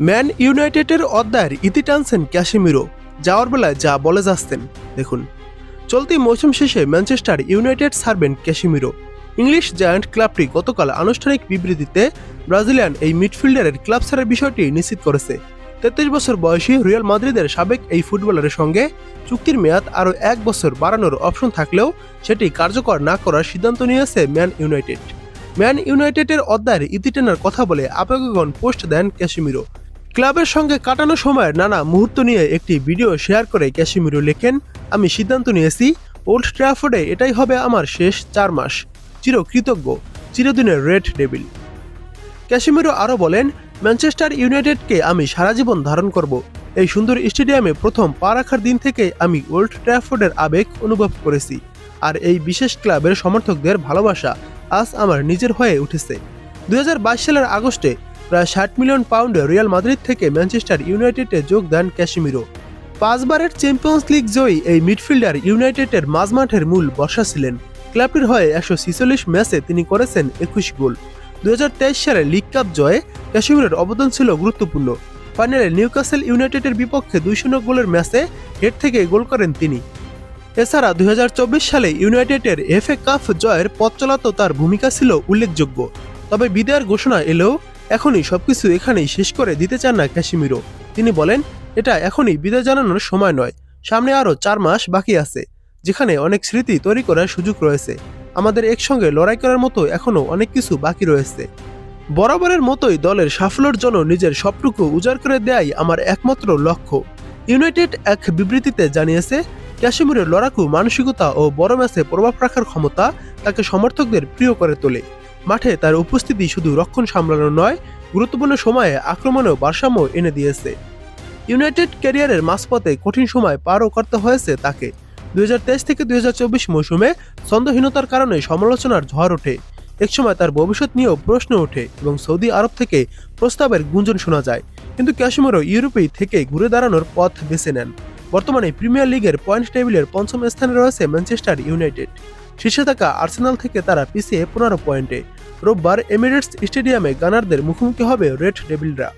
Man ইউনাইটেডের অধ্যায়ের ইতি টানছেন ক্যাসেমিরো, যাওয়ার বেলায় যা বলে যাচ্ছেন দেখুন। চলতি মৌসুম শেষে ম্যানচেস্টার ইউনাইটেড ছাড়বেন ক্যাসেমিরো। ইংলিশ জায়ান্ট ক্লাবটি গতকাল আনুষ্ঠানিক বিবৃতিতে ব্রাজিলিয়ান এই মিডফিল্ডারের ক্লাব ছাড়ার বিষয়টি নিশ্চিত করেছে। 33 বছর বয়সী রিয়াল মাদ্রিদের সাবেক এই ফুটবলারের সঙ্গে চুক্তির মেয়াদ আরও 1 বছর বাড়ানোর অপশন থাকলেও সেটি কার্যকর না করার সিদ্ধান্ত নিয়েছে ম্যান ইউনাইটেড। ম্যান ইউনাইটেডের অধ্যায়ের ইতি টানার কথা বলে আবেগগণ পোস্ট দেন ক্যাসেমিরো। ক্লাবের সঙ্গে কাটানো সময়ের নানা মুহূর্ত নিয়ে একটি ভিডিও শেয়ার করে ক্যাসেমিরো লেখেন, আমি সিদ্ধান্ত নিয়েছি ওল্ড ট্র্যাফোর্ডে এটাই হবে আমার শেষ 4 মাস। চিরকৃতজ্ঞ, চিরদিনের রেড ডেভিল। ক্যাসেমিরো আরও বলেন, ম্যানচেস্টার ইউনাইটেডকে আমি সারা জীবন ধারণ করব। এই সুন্দর স্টেডিয়ামে প্রথম পা রাখার দিন থেকে আমি ওল্ড ট্র্যাফোর্ডের আবেগ অনুভব করেছি, আর এই বিশেষ ক্লাবের সমর্থকদের ভালোবাসা আজ আমার নিজের হয়ে উঠেছে। 2022 সালের আগস্টে প্রায় 60 মিলিয়ন পাউন্ডে রিয়াল মাদ্রিদ থেকে ম্যানচেস্টার ইউনাইটেডে যোগ দেন ক্যাসেমিরো। 5 বারের চ্যাম্পিয়ন্স লিগ জয়ী এই মিডফিল্ডার ইউনাইটেডের মাঝমাঠের মূল বর্ষা ছিলেন। ক্লাবটির হয়ে 146 ম্যাচে তিনি করেছেন 21 গোল। 2023 সালে লিগ কাপ জয়ে ক্যাসেমিরোর অবদান ছিল গুরুত্বপূর্ণ। ফাইনালে নিউক্যাসল ইউনাইটেডের বিপক্ষে 2-0 গোলের ম্যাচে হেড থেকে গোল করেন তিনি। এছাড়া 2024 সালে ইউনাইটেডের এফএ কাপ জয়ের পথ চলাতেও তার ভূমিকা ছিল উল্লেখযোগ্য। তবে বিদায়ের ঘোষণা এলেও এখনই সবকিছু এখানেই শেষ করে দিতে চান না ক্যাসেমিরো। তিনি বলেন, এটা এখনই বিদায় জানানোর সময় নয়, সামনে আরও 4 মাস বাকি আছে, যেখানে অনেক স্মৃতি তৈরি করার সুযোগ রয়েছে। আমাদের একসঙ্গে লড়াই করার মতো এখনও অনেক কিছু বাকি রয়েছে। বরাবরের মতোই দলের সাফল্যের জন্য নিজের সবটুকু উজাড় করে দেয়াই আমার একমাত্র লক্ষ্য। ইউনাইটেড এক বিবৃতিতে জানিয়েছে, ক্যাসেমিরোর লড়াকু মানসিকতা ও বড় ম্যাচে প্রভাব রাখার ক্ষমতা তাকে সমর্থকদের প্রিয় করে তোলে। মাঠে তার উপস্থিতি শুধু রক্ষণ সামলানো নয়, গুরুত্বপূর্ণ সময়ে আক্রমণেও ভারসাম্য এনে দিয়েছে। ইউনাইটেড ক্যারিয়ারের মাঝপথে কঠিন সময় পারও করতে হয়েছে তাকে। 2023 থেকে 2024 মৌসুমে ছন্দহীনতার কারণে সমালোচনার ঝড় ওঠে। একসময় তার ভবিষ্যৎ নিয়েও প্রশ্ন ওঠে এবং সৌদি আরব থেকে প্রস্তাবের গুঞ্জন শোনা যায়। কিন্তু ক্যাসেমিরো ইউরোপেই থেকে ঘুরে দাঁড়ানোর পথ বেছে নেন। বর্তমানে প্রিমিয়ার লিগের পয়েন্ট টেবিলের 5ম স্থানে রয়েছে ম্যানচেস্টার ইউনাইটেড। শীর্ষে থাকা আর্সেনাল থেকে তারা পিছিয়ে 15 পয়েন্টে। রোববার এমিরেটস স্টেডিয়ামে গানারদের মুখোমুখি হবে রেড ডেভিলরা।